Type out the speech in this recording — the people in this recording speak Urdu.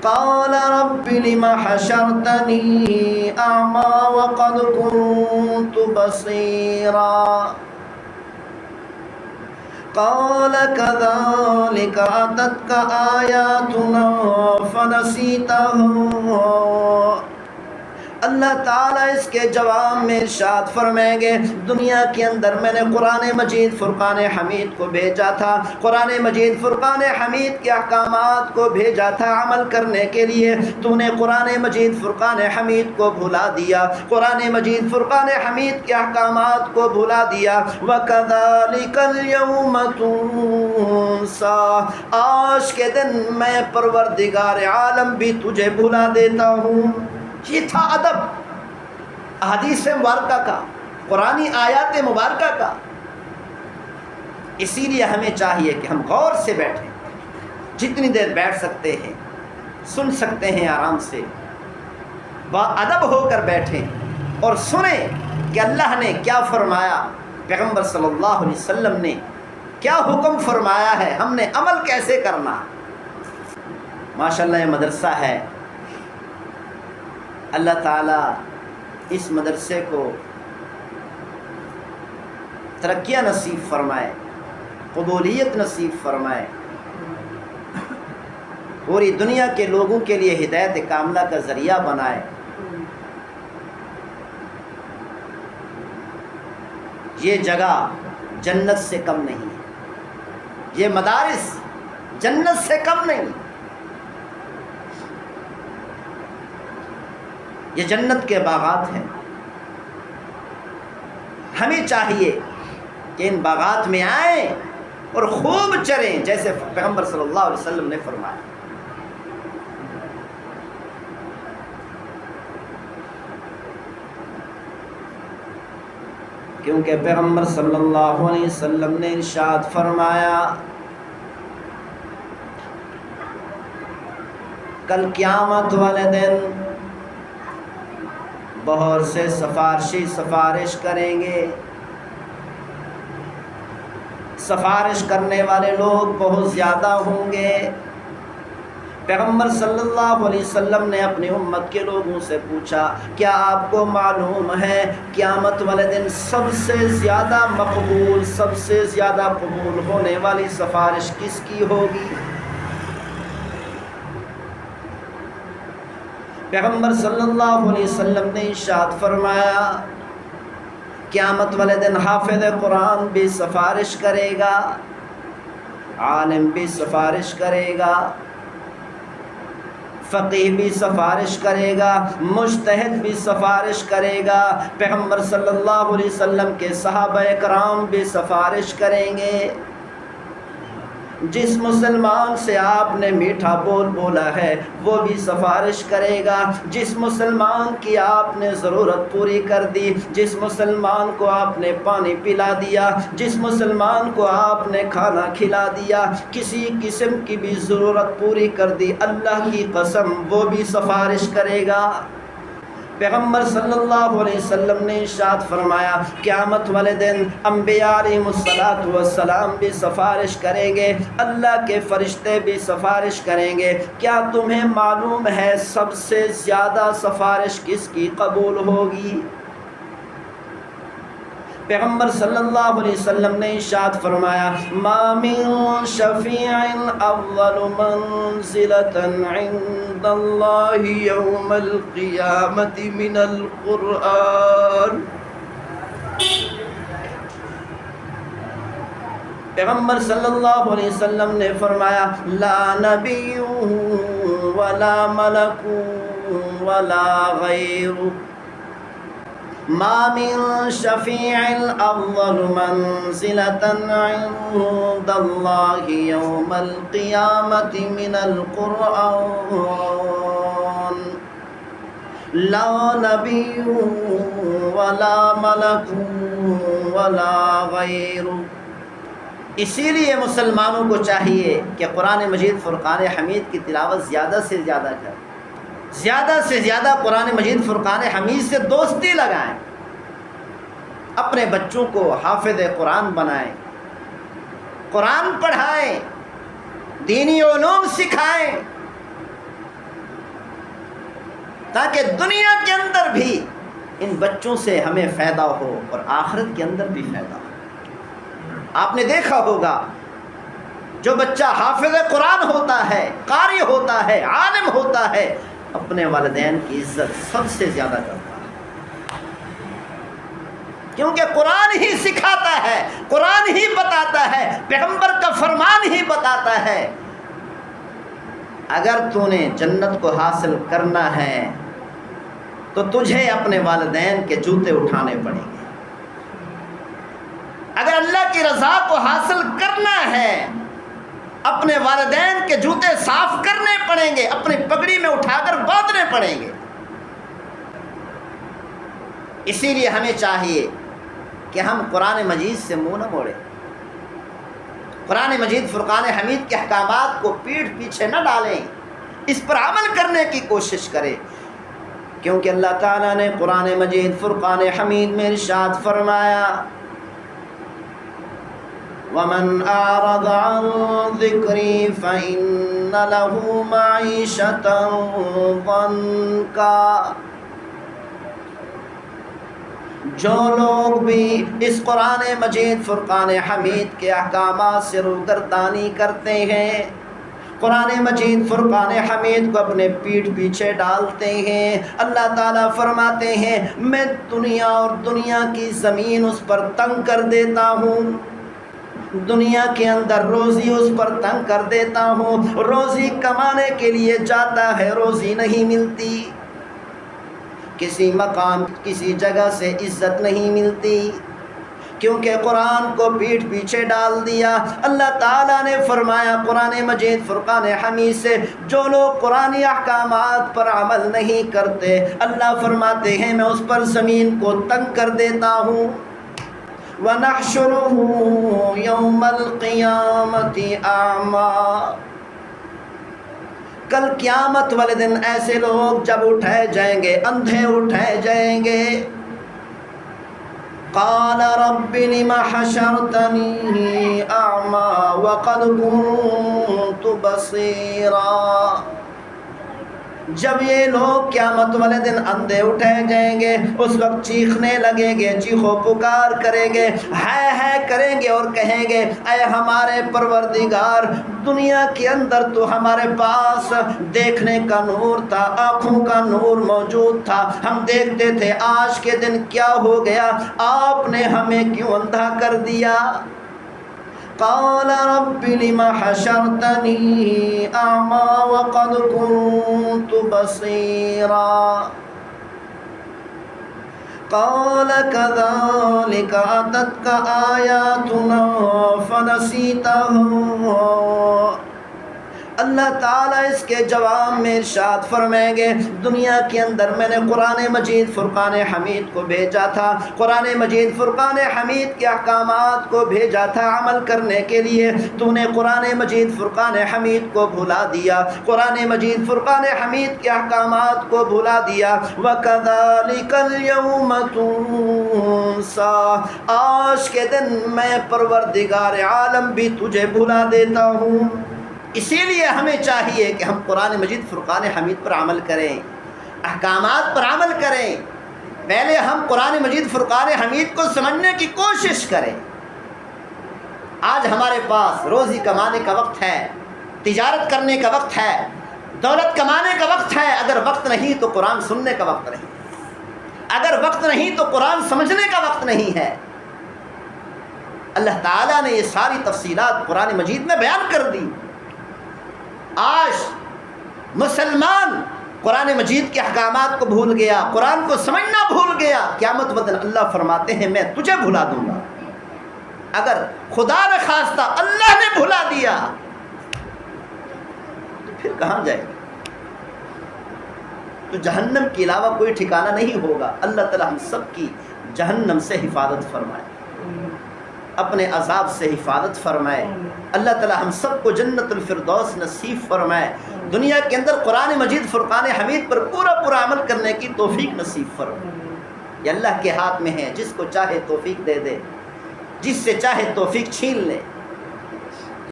قال رب لم حشرتني أعمى وقد كنت بصيرا قال كذلك أتتك آياتنا فنسيتها۔ اللہ تعالیٰ اس کے جواب میں ارشاد فرمائیں گے دنیا کے اندر میں نے قرآن مجید فرقان حمید کو بھیجا تھا، قرآن مجید فرقان حمید کے احکامات کو بھیجا تھا عمل کرنے کے لیے، تو نے قرآن مجید فرقان حمید کو بھلا دیا، قرآن مجید فرقان حمید کے احکامات کو بھلا دیا۔ وَكَذَلِكَ الْيَوْمَ تُنسَى، آج کے دن میں پروردگار عالم بھی تجھے بھلا دیتا ہوں۔ یہ تھا ادب احادیث مبارکہ کا، قرآنی آیات مبارکہ کا۔ اسی لیے ہمیں چاہیے کہ ہم غور سے بیٹھیں، جتنی دیر بیٹھ سکتے ہیں سن سکتے ہیں آرام سے، با ادب ہو کر بیٹھیں اور سنیں کہ اللہ نے کیا فرمایا، پیغمبر صلی اللہ علیہ وسلم نے کیا حکم فرمایا ہے، ہم نے عمل کیسے کرنا۔ ماشاءاللہ یہ مدرسہ ہے، اللہ تعالیٰ اس مدرسے کو ترقیاں نصیب فرمائے، قبولیت نصیب فرمائے، پوری دنیا کے لوگوں کے لیے ہدایت کاملہ کا ذریعہ بنائے۔ یہ جگہ جنت سے کم نہیں، یہ مدارس جنت سے کم نہیں، یہ جنت کے باغات ہیں۔ ہمیں چاہیے کہ ان باغات میں آئیں اور خوب چریں جیسے پیغمبر صلی اللہ علیہ وسلم نے فرمایا۔ کیونکہ پیغمبر صلی اللہ علیہ وسلم نے ارشاد فرمایا کل قیامت والے دن بہت سے سفارشی سفارش کریں گے، سفارش کرنے والے لوگ بہت زیادہ ہوں گے۔ پیغمبر صلی اللہ علیہ وسلم نے اپنی امت کے لوگوں سے پوچھا کیا آپ کو معلوم ہے قیامت والے دن سب سے زیادہ مقبول، سب سے زیادہ قبول ہونے والی سفارش کس کی ہوگی؟ پیغمبر صلی اللہ علیہ وسلم نے ارشاد فرمایا قیامت والے دن حافظ قرآن بھی سفارش کرے گا، عالم بھی سفارش کرے گا، فقیہ بھی سفارش کرے گا، مجتہد بھی سفارش کرے گا، پیغمبر صلی اللہ علیہ وسلم کے صحابہ کرام بھی سفارش کریں گے۔ جس مسلمان سے آپ نے میٹھا بول بولا ہے وہ بھی سفارش کرے گا، جس مسلمان کی آپ نے ضرورت پوری کر دی، جس مسلمان کو آپ نے پانی پلا دیا، جس مسلمان کو آپ نے کھانا کھلا دیا، کسی قسم کی بھی ضرورت پوری کر دی، اللہ کی قسم وہ بھی سفارش کرے گا۔ پیغمبر صلی اللہ علیہ وسلم نے ارشاد فرمایا قیامت والے دن انبیاء علیہم السلام بھی سفارش کریں گے، اللہ کے فرشتے بھی سفارش کریں گے۔ کیا تمہیں معلوم ہے سب سے زیادہ سفارش کس کی قبول ہوگی؟ پیغمبر صلی اللہ علیہ وسلم نے ارشاد فرمایا ما من شفیع اول منزلۃ عند اللہ یوم القیامۃ من القرآن۔ پیغمبر صلی اللہ علیہ وسلم نے فرمایا لا نبی ولا ملک ولا غیر ما من شفیع اول منزلۃ عند اللہ یوم القیامۃ من القرآن لا نبی ولا ملک ولا غیر۔ اسی لیے مسلمانوں کو چاہیے کہ قرآن مجید فرقان حمید کی تلاوت زیادہ سے زیادہ کریں، زیادہ سے زیادہ قرآن مجید فرقان حمید سے دوستی لگائیں، اپنے بچوں کو حافظ قرآن بنائیں، قرآن پڑھائیں، دینی علوم سکھائیں، تاکہ دنیا کے اندر بھی ان بچوں سے ہمیں فائدہ ہو اور آخرت کے اندر بھی فائدہ ہو۔ آپ نے دیکھا ہوگا جو بچہ حافظ قرآن ہوتا ہے، قاری ہوتا ہے، عالم ہوتا ہے، اپنے والدین کی عزت سب سے زیادہ کرتا ہے، کیونکہ قرآن ہی سکھاتا ہے، قرآن ہی بتاتا ہے، پیغمبر کا فرمان ہی بتاتا ہے اگر تو نے جنت کو حاصل کرنا ہے تو تجھے اپنے والدین کے جوتے اٹھانے پڑیں گے، اگر اللہ کی رضا کو حاصل کرنا ہے اپنے والدین کے جوتے صاف کرنے پڑیں گے، اپنی پگڑی میں اٹھا کر باندھنے پڑیں گے۔ اسی لیے ہمیں چاہیے کہ ہم قرآن مجید سے منہ نہ موڑیں، قرآن مجید فرقان حمید کے احکامات کو پیٹھ پیچھے نہ ڈالیں، اس پر عمل کرنے کی کوشش کریں، کیونکہ اللہ تعالیٰ نے قرآن مجید فرقان حمید میں ارشاد فرمایا وَمَنْ أَعْرَضَ عَنْ ذِكْرِي فَإِنَّ لَهُ مَعِيشَةً ضَنْكًا۔ جو لوگ بھی اس قرآن مجید فرقان حمید کے احکامات سے روگردانی کرتے ہیں، قرآن مجید فرقان حمید کو اپنے پیٹھ پیچھے ڈالتے ہیں، اللہ تعالیٰ فرماتے ہیں میں دنیا اور دنیا کی زمین اس پر تنگ کر دیتا ہوں، دنیا کے اندر روزی اس پر تنگ کر دیتا ہوں، روزی کمانے کے لیے جاتا ہے روزی نہیں ملتی، کسی مقام کسی جگہ سے عزت نہیں ملتی، کیونکہ قرآن کو پیٹھ پیچھے ڈال دیا۔ اللہ تعالیٰ نے فرمایا قرآن مجید فرقان حمید سے جو لوگ قرآنی احکامات پر عمل نہیں کرتے، اللہ فرماتے ہیں میں اس پر زمین کو تنگ کر دیتا ہوں۔ وَنَحْشُرُهُ يَوْمَ الْقِيَامَةِ أَعْمَى، کل قیامت والے دن ایسے لوگ جب اٹھائے جائیں گے، اندھے اٹھائے جائیں گے، قال رب لم حشرتنی اعمی وقد كنت بصیرا، جب یہ لوگ قیامت والے دن اندھے اٹھائے جائیں گے اس وقت چیخنے لگیں گے، چیخو پکار کریں گے، ہے کریں گے اور کہیں گے اے ہمارے پروردگار دنیا کے اندر تو ہمارے پاس دیکھنے کا نور تھا، آنکھوں کا نور موجود تھا، ہم دیکھتے تھے، آج کے دن کیا ہو گیا، آپ نے ہمیں کیوں اندھا کر دیا؟ قال رب لم حشرتنی اعمی وقد كنت بصیرا، قال كذلك أتتك آياتنا فنسيتها۔ اللہ تعالیٰ اس کے جواب میں ارشاد فرمائیں گے دنیا کے اندر میں نے قرآن مجید فرقان حمید کو بھیجا تھا، قرآن مجید فرقان حمید کے احکامات کو بھیجا تھا عمل کرنے کے لیے، تو نے قرآن مجید فرقان حمید کو بھلا دیا، قرآن مجید فرقان حمید کے احکامات کو بھلا دیا۔ وَكَذَلِكَ الْيَوْمَ تُنسَى، آج کے دن میں پروردگار عالم بھی تجھے بھلا دیتا ہوں۔ اسی لیے ہمیں چاہیے کہ ہم قرآن مجید فرقان حمید پر عمل کریں، احکامات پر عمل کریں، پہلے ہم قرآن مجید فرقان حمید کو سمجھنے کی کوشش کریں۔ آج ہمارے پاس روزی کمانے کا وقت ہے، تجارت کرنے کا وقت ہے، دولت کمانے کا وقت ہے، اگر وقت نہیں تو قرآن سننے کا وقت نہیں، اگر وقت نہیں تو قرآن سمجھنے کا وقت نہیں ہے۔ اللہ تعالیٰ نے یہ ساری تفصیلات قرآن مجید میں بیان کر دی۔ آج مسلمان قرآن مجید کے احکامات کو بھول گیا، قرآن کو سمجھنا بھول گیا، قیامت والدن اللہ فرماتے ہیں میں تجھے بھلا دوں گا۔ اگر خدا نے خواستہ اللہ نے بھلا دیا تو پھر کہاں جائے گا؟ تو جہنم کے علاوہ کوئی ٹھکانہ نہیں ہوگا۔ اللہ تعالی ہم سب کی جہنم سے حفاظت فرمائے، اپنے عذاب سے حفاظت فرمائے، اللہ تعالی ہم سب کو جنت الفردوس نصیب فرمائے، دنیا کے اندر قرآن مجید فرقان حمید پر پورا عمل کرنے کی توفیق نصیب فرمائے۔ یہ اللہ کے ہاتھ میں ہے، جس کو چاہے توفیق دے دے، جس سے چاہے توفیق چھین لے۔